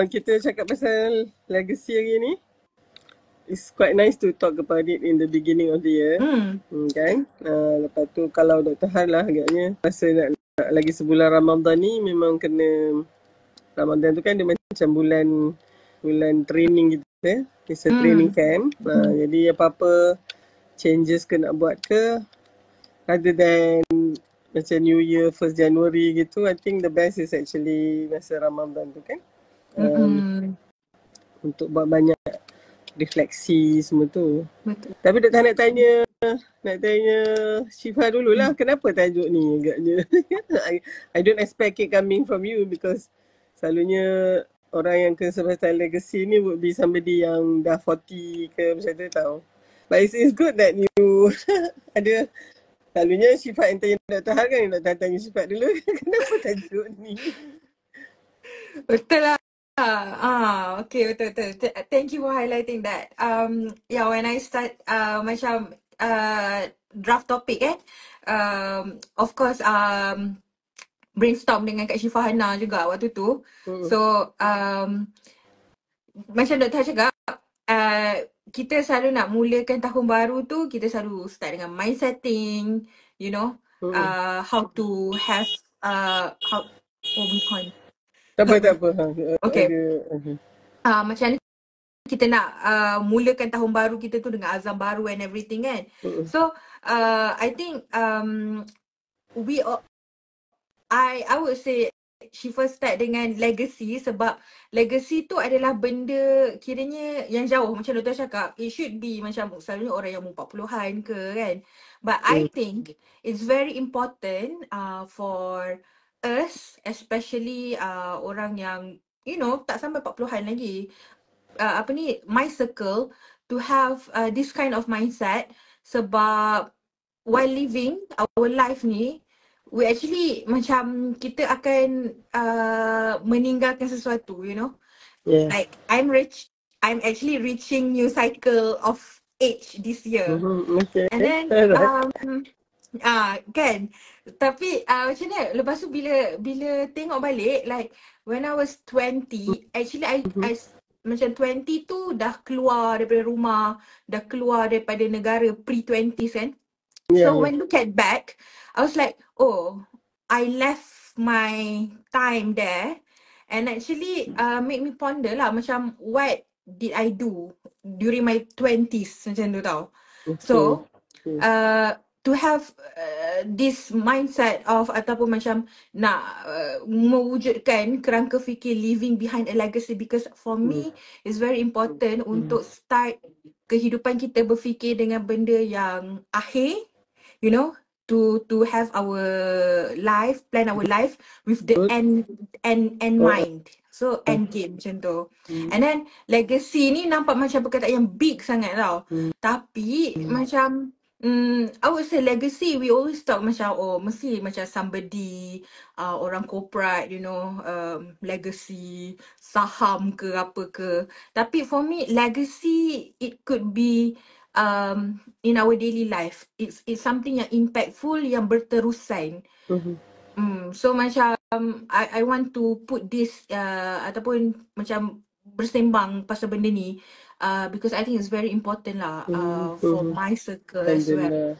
kita cakap pasal legacy hari ni, it's quite nice to talk about it in the beginning of the year. Kan? Lepas tu kalau Dr. Han lah agaknya masa nak lagi sebulan Ramadan ni memang kena, Ramadan tu kan dia macam bulan training gitu ya. It's a training camp. Jadi apa-apa changes ke nak buat ke, other than macam New Year 1st January gitu, I think the best is actually masa Ramadan tu kan. Untuk buat banyak refleksi semua tu. Betul. Tapi Dr. nak tanya Syifa dululah, kenapa tajuk ni agaknya? I don't expect it coming from you because selalunya orang yang concern pasal legacy ni would be somebody yang dah 40 ke macam tu tau. But it's good that you ada, selalunya Syifa yang tanya Dr. Han kan, Dr. Han tanya Syifa dulu kenapa tajuk ni? Betul lah. Okay, betul. Thank you for highlighting that. Yeah, when I start macam draft topic of course brainstorm dengan Kak Syifa Hana juga waktu tu. So macam Dr. cakap, kita selalu nak mulakan tahun baru tu, kita selalu start dengan mind setting, you know, how to have how we call. Tak apa. Okay. Macam ni kita nak mulakan tahun baru kita tu dengan azam baru and everything kan. So I think I would say she first start dengan legacy, sebab legacy tu adalah benda kiranya yang jauh. Macam Dr. cakap, it should be macam selalunya orang yang umur 40-an ke kan. But I think it's very important for us, especially orang yang you know tak sampai 40-an lagi, my circle, to have this kind of mindset. Sebab while living our life ni, we actually macam kita akan meninggalkan sesuatu, you know. Like I'm actually reaching new cycle of age this year. Okay. And then kan, tapi macam ni, lepas tu bila tengok balik, like when I was 20, actually I macam 20 tu dah keluar daripada rumah, dah keluar daripada negara pre-20s kan. So when look at back, I was like, oh, I left my time there, and actually make me ponder lah macam what did I do during my 20s macam tu tau. So to have this mindset of ataupun macam nak mewujudkan kerangka fikir living behind a legacy, because for me it's very important untuk start kehidupan kita berfikir dengan benda yang akhir, you know, to have our life, plan our life with the end mind. So end game macam tu. And then legacy ni nampak macam perkataan yang big sangat tau. Tapi macam I would say legacy, we always talk macam mesti macam somebody orang corporate, you know, legacy saham ke apa ke. Tapi for me legacy, it could be in our daily life. It's something yang impactful, yang berterusan. So macam I want to put this ataupun macam bersembang pasal benda ni, because I think it's very important lah for my circle as well.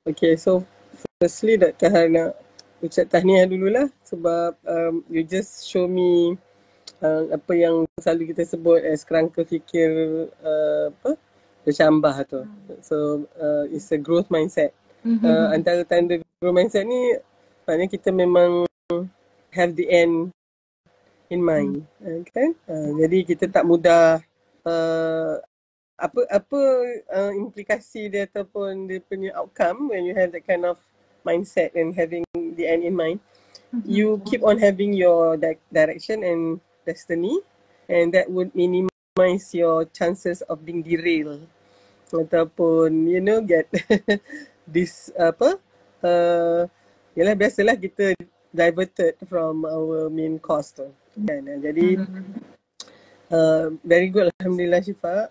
Okay, so firstly Dr. Han nak ucap tahniah dululah, sebab you just show me apa yang selalu kita sebut as kerangka fikir bercambah tu. So it's a growth mindset. Antara tanda growth mindset ni maknanya kita memang have the end in mind, kan? Jadi kita tak mudah apa implikasi dia ataupun dia punya outcome when you have that kind of mindset and having the end in mind. You keep on having your direction and destiny, and that would minimize your chances of being derailed ataupun you know get this yalah, biasalah kita diverted from our main course tu kan. Jadi very good, alhamdulillah Syifa.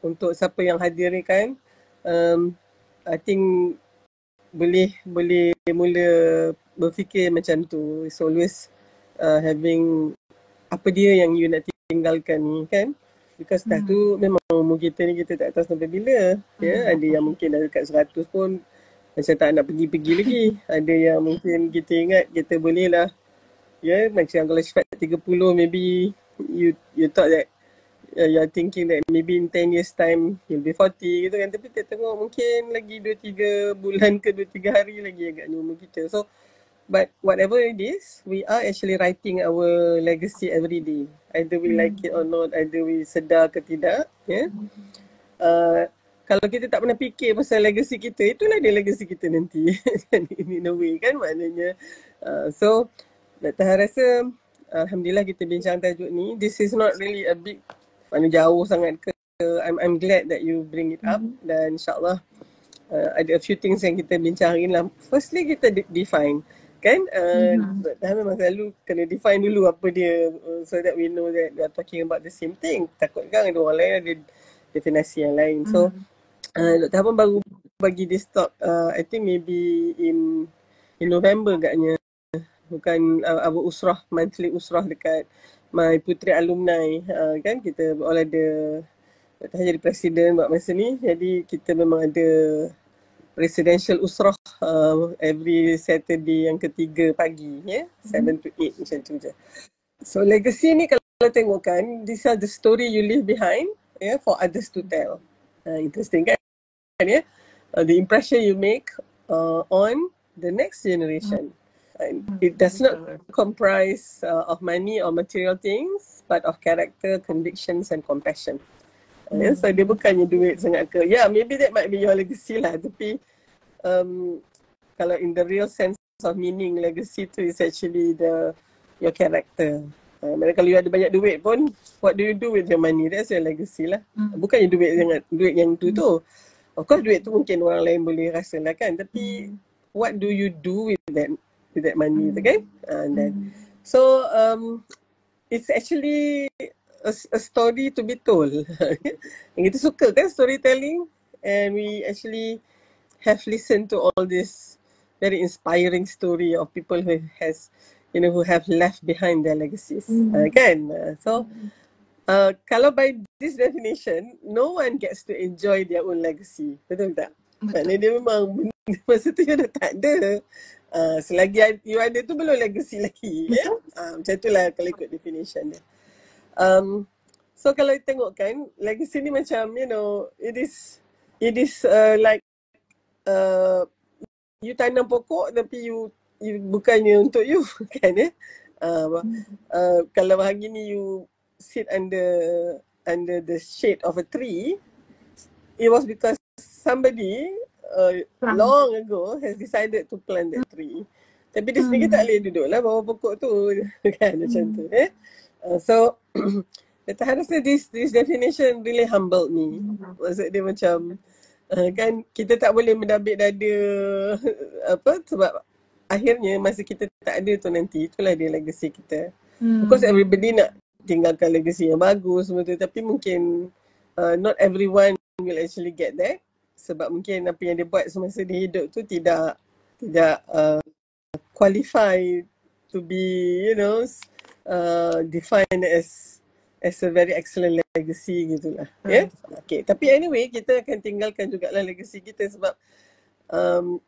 Untuk siapa yang hadir ni kan, I think boleh mula berfikir macam tu. It's always having apa dia yang you nak tinggalkan ni kan. Because dah tu memang umur kita ni kita tak tahu sampai bila. Ada yang mungkin dah dekat 100 pun macam tak nak pergi-pergi lagi. Ada yang mungkin kita ingat kita boleh lah. Macam kalau cepat 30 maybe you thought that you're thinking that maybe in 10 years time you'll be 40 gitu kan. Tapi kita tengok mungkin lagi 2-3 bulan ke 2-3 hari lagi agaknya umur kita. So but whatever it is, we are actually writing our legacy every day. Either we like it or not, either we sedar ke tidak. Kalau kita tak pernah fikir pasal legacy kita, itulah dia legacy kita nanti. In a way kan maknanya. So Dr. Han rasa Alhamdulillah kita bincang tajuk ni. This is not really a big, jauh sangat ke. I'm glad that you bring it up. Dan insyaAllah ada a few things yang kita bincangin lah. Firstly kita define kan. Dr. Han memang selalu kena define dulu apa dia, so that we know that we are talking about the same thing. Takut kan ada orang lain ada definisi yang lain. So Dr. Han pun baru bagi this talk, I think maybe in November agaknya. Bukan our usrah, monthly usrah dekat My Puteri Alumni. Kan kita all ada, Dr. Han jadi presiden buat masa ni. Jadi kita memang ada residential usrah every Saturday yang ketiga pagi, 7 to 8 macam tu je. So legacy ni kalau tengokkan, these are the story you leave behind for others to tell. Interesting kan? The impression you make on the next generation. It does not comprise of money or material things, but of character, convictions and compassion. So dia bukannya duit sangat ke. Maybe that might be your legacy lah. Tapi kalau in the real sense of meaning, legacy tu is actually your character. Kalau you ada banyak duit pun, what do you do with your money? That's your legacy lah. Bukannya duit yang tu. Of course duit tu mungkin orang lain boleh rasa lah kan. Tapi what do you do with that money tu kan? So it's actually a story to be told. Yang kita suka kan storytelling, and we actually have listened to all this very inspiring story of people who have left behind their legacies. Kan? So kalau by this definition, no one gets to enjoy their own legacy. Betul tak? Maknanya dia memang masa tu dia dah tak ada. Selagi you ada tu belum legacy lagi. Macam itulah kalau ikut definition dia. So kalau tengokkan legacy ni macam it is like you tanam pokok tapi you bukannya untuk you kan kalau hari ni you sit under the shade of a tree, it was because somebody long ago has decided to plant that tree. Tapi dia sendiri tak boleh duduk lah bawah pokok tu kan macam tu. So Dr. Han rasa this definition really humbled me. Maksud dia macam kan kita tak boleh mendabik dada sebab akhirnya masa kita tak ada tu nanti, itulah dia legacy kita. Of course everybody nak tinggalkan legacy yang bagus semua tu, tapi mungkin not everyone will actually get that. Sebab mungkin apa yang dia buat semasa dia hidup tu tidak qualify to be defined as a very excellent legacy gitulah. Okay, tapi anyway kita akan tinggalkan jugalah legacy kita sebab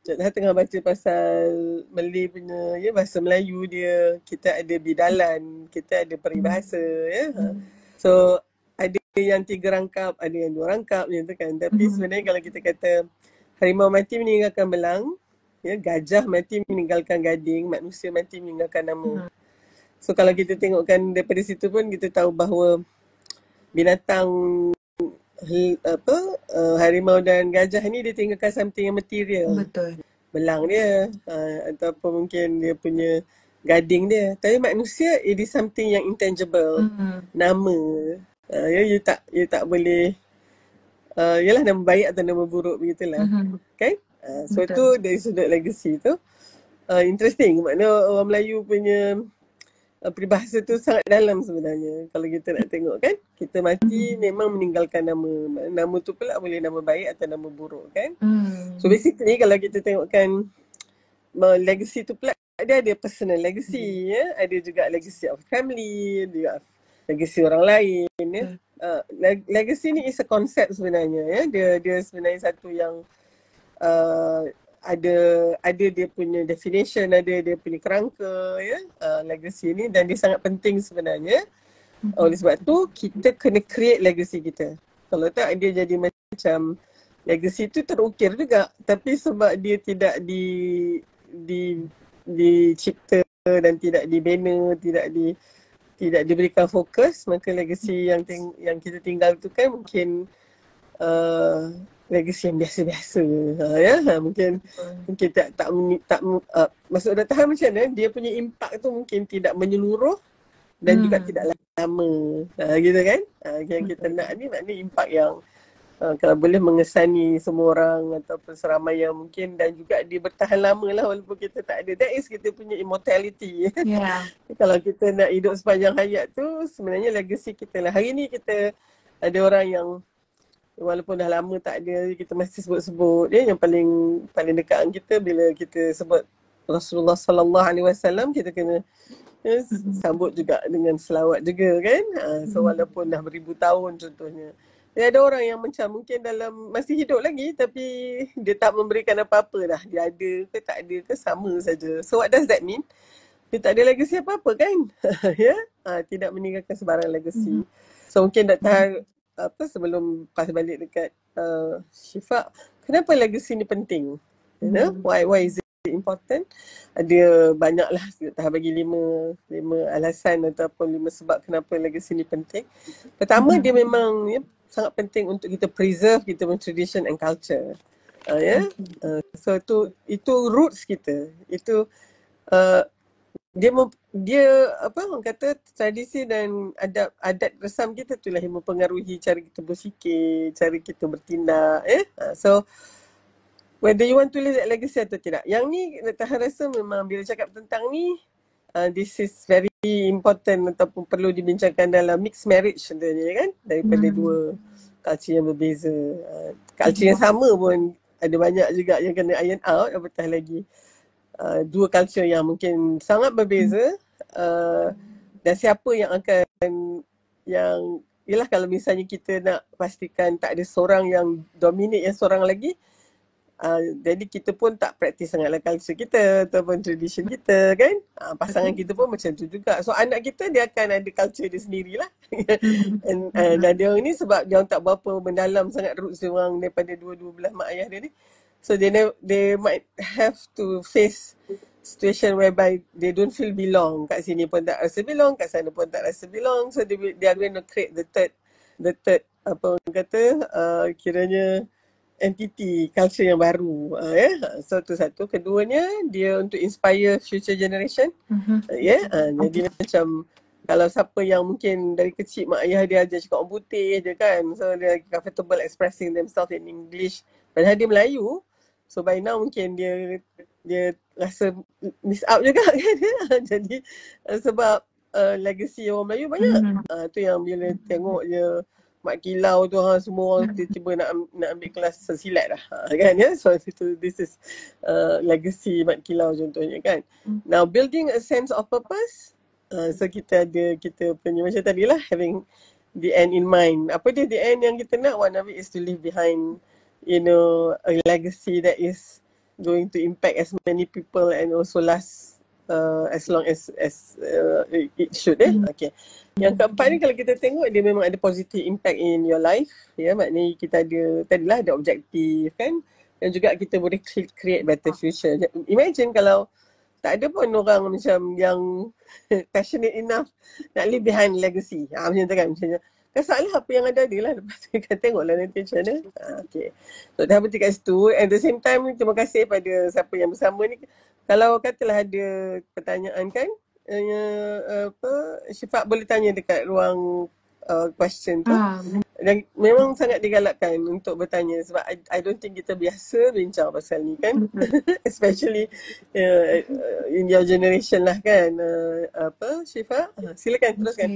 saya tengah baca pasal Malay punya bahasa Melayu dia, kita ada bidalan, kita ada peribahasa So ada yang 3 rangkap, ada yang 2 rangkap macam tu kan. Tapi sebenarnya kalau kita kata harimau mati meninggalkan belang, gajah mati meninggalkan gading, manusia mati meninggalkan nama. So kalau kita tengokkan daripada situ pun kita tahu bahawa binatang harimau dan gajah ni dia tinggalkan something yang material. Betul. Belang dia ataupun mungkin dia punya gading dia. Tapi manusia it is something yang intangible. Nama. You tak boleh yalah nama baik atau nama buruk begitulah. Kan? So betul. Itu dari sudut legacy tu interesting. Maknanya orang Melayu punya peribahasa tu sangat dalam sebenarnya kalau kita nak tengok kan. Kita mati memang meninggalkan nama. Nama tu pula boleh nama baik atau nama buruk kan. So basically kalau kita tengokkan legacy tu pula dia ada personal legacy, ya. Ada juga legacy of family, juga legacy orang lain, ya. Legacy ni is a concept sebenarnya, ya. Dia sebenarnya satu yang ada dia punya definition, ada dia punya kerangka, ya, legacy ni, dan dia sangat penting sebenarnya. Oleh sebab tu kita kena create legacy kita. Kalau tak dia jadi macam legacy tu terukir juga, tapi sebab dia tidak dicipta dan tidak dibina, tidak diberikan fokus, maka legacy yang kita tinggal tu kan mungkin legacy yang biasa-biasa, ya. Mungkin tak maksud Dr. Han macam mana, dia punya impact tu mungkin tidak menyeluruh dan juga tidak lama, gitu kan. Yang kita nak ni maknanya impact yang kalau boleh mengesani semua orang ataupun seramai yang mungkin, dan juga dia bertahan lama lah walaupun kita tak ada. That is kita punya immortality. Kalau kita nak hidup sepanjang hayat tu, sebenarnya legacy kita lah. Hari ni kita ada orang yang walaupun dah lama tak ada, kita masih sebut-sebut, ya. Yang paling dekat dengan kita, bila kita sebut Rasulullah sallallahu alaihi wasallam, kita kena sambut juga dengan selawat juga kan. So walaupun dah beribu tahun contohnya, dia ada orang yang macam mungkin masih hidup lagi tapi dia tak memberikan apa-apa dah. Dia ada ke tak ada ke sama saja. So what does that mean? Dia tak ada legacy apa-apa kan. Ya, tidak meninggalkan sebarang legacy. So mungkin Dr. sebelum pas balik dekat Syifa, kenapa legacy ni penting? You know, why is it important? Ada banyaklah, Dr. bagi lima alasan ataupun 5 sebab kenapa legacy ni penting. Pertama, dia memang sangat penting untuk kita preserve kita punya tradition and culture. So itu roots kita. Itu dia apa orang kata, tradisi dan adat resam kita itulah yang mempengaruhi cara kita berfikir, cara kita bertindak, so whether you want to leave that legacy atau tidak. Yang ni Dr. rasa memang bila cakap tentang ni, this is very important ataupun perlu dibincangkan dalam mixed marriage contohnya kan, daripada dua culture yang berbeza. Culture yang sama pun ada banyak juga yang kena iron out, apatah lagi dua culture yang mungkin sangat berbeza, dan siapa yang akan yelah, kalau misalnya kita nak pastikan tak ada seorang yang dominate yang seorang lagi, jadi kita pun tak praktis sangatlah culture kita ataupun tradition kita kan. Pasangan kita pun macam tu juga. So anak kita dia akan ada culture dia sendirilah. Dan dia orang ni sebab dia orang tak berapa mendalam sangat roots dia orang daripada dua belah mak ayah dia ni. So they might have to face situation whereby they don't feel belong. Kat sini pun tak rasa belong, kat sana pun tak rasa belong. So they are going to create the third apa orang kata, kiranya entity culture yang baru. So tu satu. Keduanya, dia untuk inspire future generation. Jadi macam kalau siapa yang mungkin dari kecil mak ayah dia ajar cakap orang putih je kan, so dia comfortable expressing themselves in English, padahal dia Melayu. So by now mungkin dia rasa miss out juga kan. Jadi sebab legacy orang Melayu banyak. Tu yang bila tengok je Mak Kilau tu, semua orang tiba-tiba nak ambil kelas silat dah kan, ya. So this is legacy Mak Kilau contohnya kan. Now building a sense of purpose, so kita punya macam tadi lah, having the end in mind. Apa dia the end yang kita nak? One of it is to leave behind, you know, a legacy that is going to impact as many people and also last as long as it should. Okay. Yang keempat ni kalau kita tengok, dia memang ada positive impact in your life. Ya, maknanya kita ada objektif kan, dan juga kita boleh create better future. Imagine kalau tak ada pun orang macam yang passionate enough nak leave behind legacy. Macam tu kan, macamnya. Salah apa yang ada lah. Lepas tu kita tengoklah nanti macam mana. Okay. So dah berhenti kat situ. At the same time, terima kasih pada siapa yang bersama ni. Kalau katalah ada pertanyaan kan, Syifa boleh tanya dekat ruang question tu. Dan memang sangat digalakkan untuk bertanya sebab I don't think kita biasa bincang pasal ni kan. Especially in your generation lah kan. Syifa, silakan teruskan.